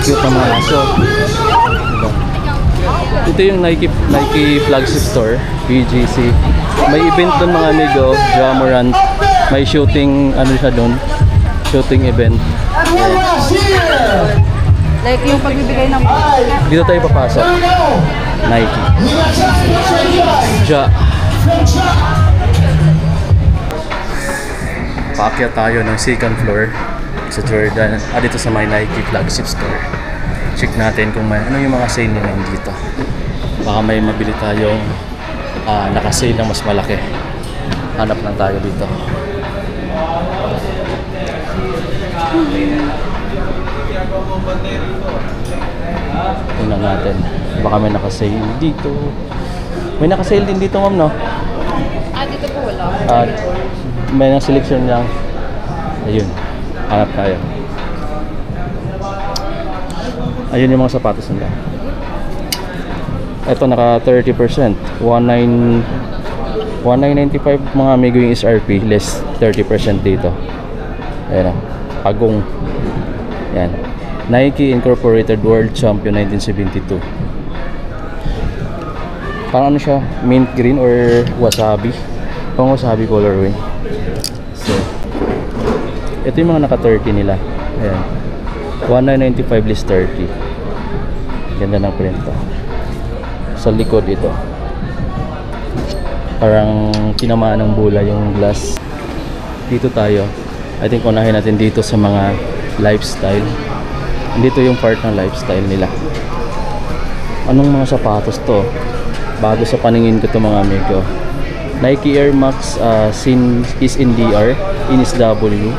cute ng mga aso. Ito yung Nike flagship store, BGC. May event doon mga amigo, Jamorant. May shooting, ano siya doon? Shooting event. Like yung pagbibigay ng... Dito tayo papasok. Nike. Ja. Paakyat tayo ng second floor sa Jordan. Dito sa may Nike flagship store. Check natin kung may ano yung mga sale nila dito. Baka may mabili tayong naka-sale ng mas malaki. Hanap lang tayo dito. Tingnan natin. Baka may naka-sale dito. May naka-sale din dito, ma'am, no? Dito po wala. May nang selection lang. Ayun. Hanap tayo. Ayun yung mga sapatos nila. Ito naka 30%. 1995 mga amigo yung SRP. Less 30% dito. Ayan o. Agong. Yan. Nike Incorporated World Champion 1972. Parang ano siya? Mint green or wasabi? Pang wasabi colorway. So, ito yung mga naka 30 nila. Ayan. 1995 list 30. Ganda ng print to. Sa likod ito. Parang tinamaan ng bula yung glass. Dito tayo. I think unahin natin dito sa mga lifestyle. Dito yung part ng lifestyle nila. Anong mga sapatos to? Bago sa paningin ko to mga amigo. Nike Air Max is in DR. In is W.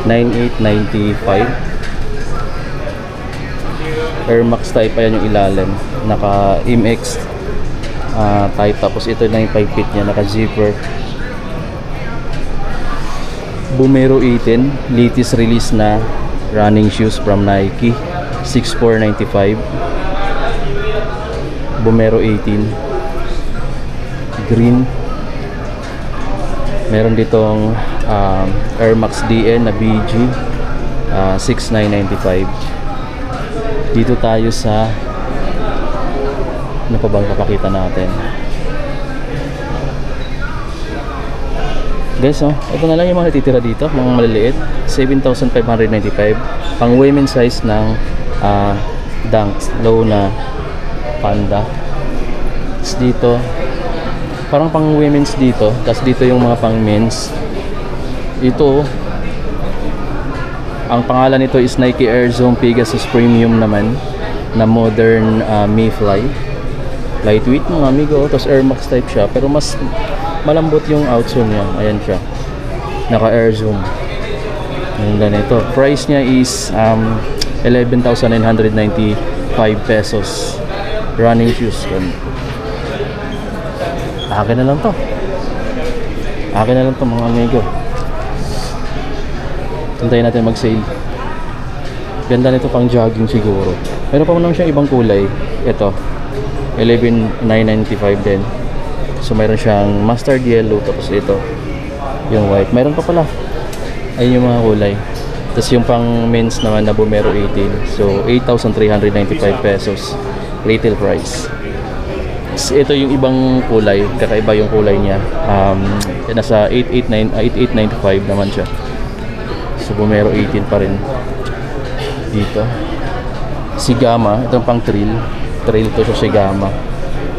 9895. Air Max type pa yan yung ilalim. Naka MX type. Tapos ito na yung 5 feet nya. Naka zipper. Bumero 18. Latest release na running shoes from Nike. 6495. Bumero 18. Green. Meron ditong Air Max DN na BG. 6995. Dito tayo sa ano pa bang papakita natin, guys. Ito na lang yung mga natitira dito, mga maliliit. 7,595 pang women's size ng Dunks low na panda. Tapos dito parang pang women's dito. Tapos dito yung mga pang men's. Ito ang pangalan nito is Nike Air Zoom Pegasus Premium naman na modern Mayfly. Lightweight mga amigo. Tapos Air Max type siya pero mas malambot yung outsole niya. Ayan siya. Naka Air Zoom. Yung ganito. Price niya is 11,995 pesos. Running shoes. Akin na lang to. Akin na lang to mga amigo. Hintayin natin mag-sale. Ganda nito pang jogging siguro. Meron pa naman siyang ibang kulay. Ito 11,995 din. So meron siyang mustard yellow. Tapos ito yung white. Meron pa pala. Ayun yung mga kulay. Tapos yung pang men's naman na Bumero 18. So 8,395 pesos retail price. Ito yung ibang kulay, kakaiba yung kulay niya. Nasa 8,895 naman siya. So Bumero 18 pa rin dito. Sigama, itong pang trail to siya, Sigama.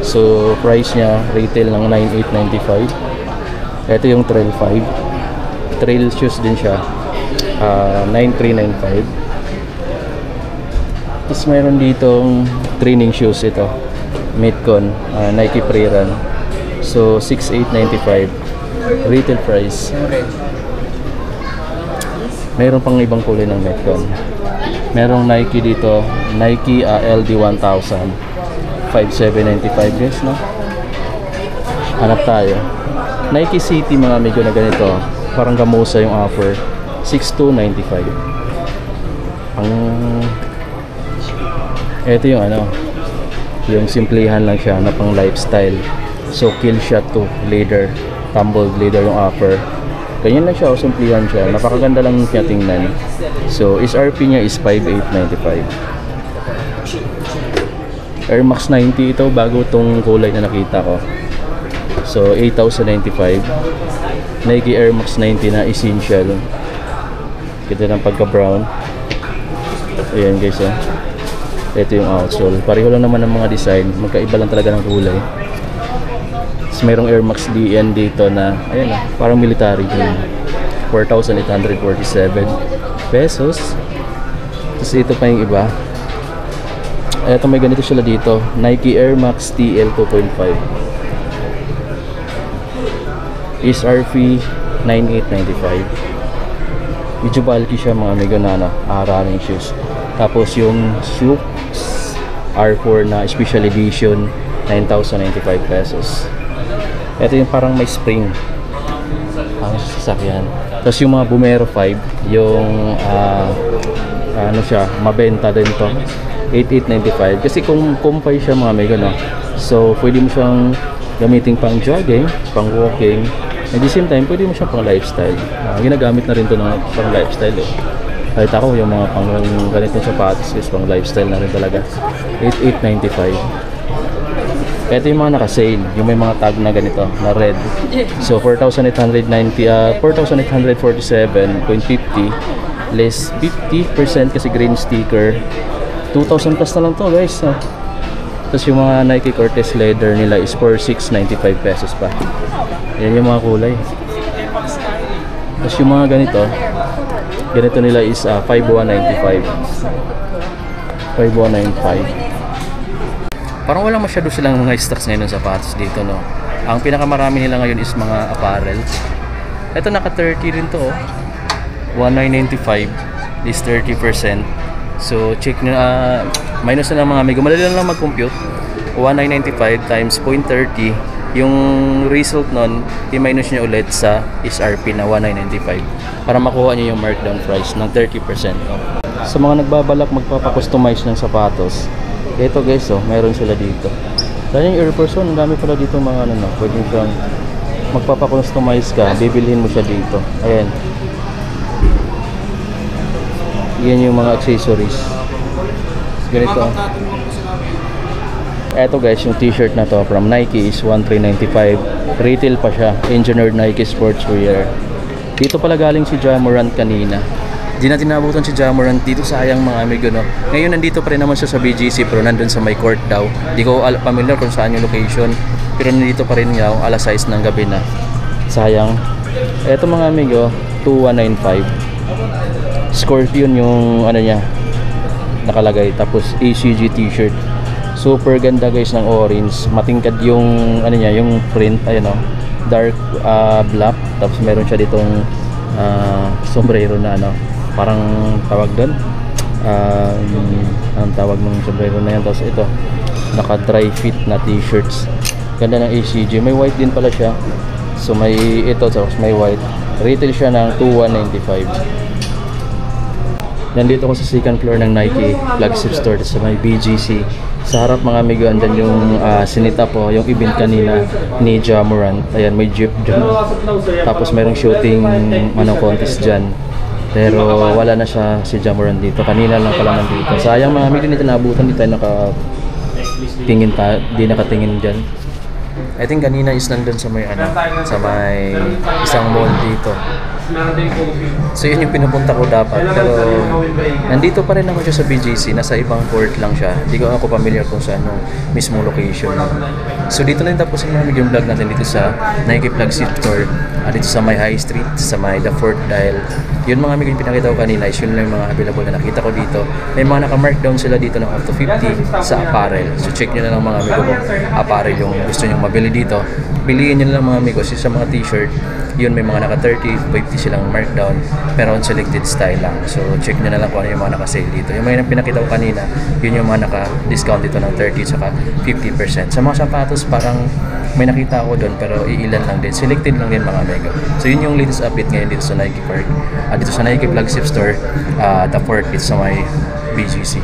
So price niya retail ng 9,895. Ito yung trail 5. Trail shoes din siya. 9,395. Tapos mayroon ditong training shoes ito. Metcon, Nike Pre-Run. So 6,895 retail price. Mayroon pang ibang kulay ng Metcon. Merong Nike dito, Nike LD 1000, 5,795 guys, no? Hanap tayo. Nike City mga amigo na ganito, parang gamusa yung offer, 6,295. Ito yung ano, yung simplihan lang siya na pang lifestyle. So kill shot to leather, tumbled leather yung offer. Ganyan lang siya, o simplihan siya. Napakaganda lang niya tingnan. So SRP niya is 5,895. Air Max 90 ito, bago tong kulay na nakita ko. So 8,095. Nike Air Max 90 na essential. Kita ng pagka brown. Ayan guys, oh. Ito yung outsole. Pareho lang naman ang mga design, magkaiba lang talaga ng kulay. Tapos mayroong Air Max DN dito na ayan, oh, parang military din. 4,847 pesos. Tapos ito pa yung iba. Ito may ganito sila dito, Nike Air Max TL 2.5. SRP 9,895. Medyo bulky siya mga amigo na ano, running shoes. Tapos yung Shoes R4 na special edition, 9,095 pesos. Ito yung parang may spring ang sasakyan. Tapos yung mga Bumero 5, yung ano siya, mabenta din to, 8,895. Kasi kung kumpay siya mga amigo, no? So pwede mo siyang gamitin pang jogging, pang walking. At the same time, pwede mo siyang pang lifestyle. Ginagamit na rin to ng pang lifestyle eh. Kahit ako yung mga pang ganitong sapatos is pang lifestyle na rin talaga. 8,895. Ito yung mga naka-sale, yung may mga tag na ganito, na red. So 4,847.50 less 50% kasi green sticker. 2,000 plus na lang to guys. Tapos yung mga Nike Cortez leather nila is for 695 pesos pa. Yan yung mga kulay. Tapos yung mga ganito nila is 5,195. 5,195. Parang wala masyado silang mga stocks ngayon ng sapatos dito, no? Ang pinakamarami nila ngayon is mga apparel. Ito naka 30 rin to, oh. 1,995 is 30%. So check nyo, minus na lang mga amigo, madali lang mag-compute. 1,995 times 0.30, yung result nun i-minus nyo ulit sa SRP na 1,995 para makuha nyo yung markdown price ng 30%. Sa mga nagbabalak magpapakustomize ng sapatos, ito guys, oh, meron sila dito. Dahil yung Air Force 1, ang dami pala dito mga ano, no, pwede siyang magpapakustomize ka, bibilhin mo siya dito. Ayan. Yan yung mga accessories. Ganito. Eto guys, yung t-shirt na to from Nike is 1,395. Retail pa siya. Engineered Nike Sportswear. Dito pala galing si Ja Morant kanina. Di natin nabutan si Ja Morant dito, sayang mga amigo, no. Ngayon nandito pa rin naman siya sa BGC pero nandun sa may court daw. Di ko familiar kung saan yung location. Pero nandito pa rin niya alas 6 ng gabi na. Sayang. Eto mga amigo, 2,195. Scorpion yung ano niya nakalagay, tapos ACG t-shirt, super ganda guys ng orange, matingkad yung ano niya, yung print, ayun, oh, dark black, tapos meron siya ditong sombrero na ano, parang tawag doon, ang tawag ng sombrero na yan. Tapos ito, naka dry fit na t-shirts, ganda ng ACG, may white din pala siya, so may ito, tapos may white, retail siya ng 2,195. Nandito ko sa second floor ng Nike flagship store sa may BGC. Sa harap mga amigo, andyan yung sinita po, yung event kanina ni Ja Morant. Ayan, may jeep dyan. Tapos mayroong shooting contest dyan. Pero wala na siya si Ja Morant dito. Kanina lang pala nandito. Sayang mga amigo, dito naabutan, di tayo di nakatingin dyan. I think kanina is nandun sa may sa may isang mall dito. So yun yung pinupunta ko dapat, pero nandito pa rin naman siya sa BGC, nasa ibang court lang siya. Hindi ko ako familiar kung saan yung mismo location. So dito na rin tapos yung vlog natin dito sa Nike flagship store, dito sa may High Street, sa may The Fort Dial. Yun mga amigo yung pinakita ko kanina is yun lang yung mga available na nakita ko dito. May mga naka-markdown sila dito ng up to 50 sa apparel. So check nyo na lang mga amigo kung apparel yung gusto nyo mabili dito. Piliin nyo na lang mga amigo, sa mga t-shirt, yun may mga naka 30, 50 silang markdown, pero on selected style lang. So check nyo na lang kung ano yung mga naka-sale dito. Yung mga pinakita ko kanina, yun yung mga naka-discount dito ng 30 saka 50%. Sa mga sapatos parang may nakita ako doon pero iilan lang din, selected lang din mga amigo. So yun yung latest update ngayon dito sa Nike Park, dito sa Nike flagship store, The Fort, dito sa may BGC.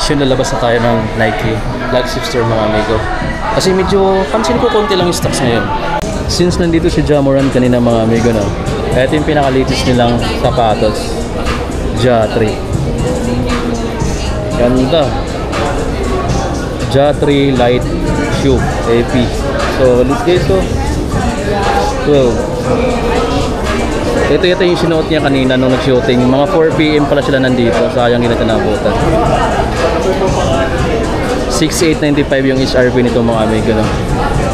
So lalabas na tayo ng Nike flagship store mga amigo. Kasi medyo pansin ko konti lang yung stocks ngayon. Since nandito si Ja Morant kanina mga amigo, no, ito yung pinaka-latest nilang sapatos, Ja 3. Ganda. Ja3 Light Shoe AP. So, let's guys, so 12. Ito yung sinuot niya kanina nung nag-shooting. Mga 4 PM pala sila nandito. Sayang hindi natin nabutan. 6,895 yung SRP nito mga amigo, no?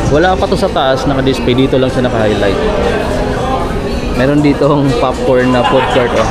Wala pa to sa taas, naka-display. Dito lang siya naka-highlight. Meron ditong popcorn na food court, oh.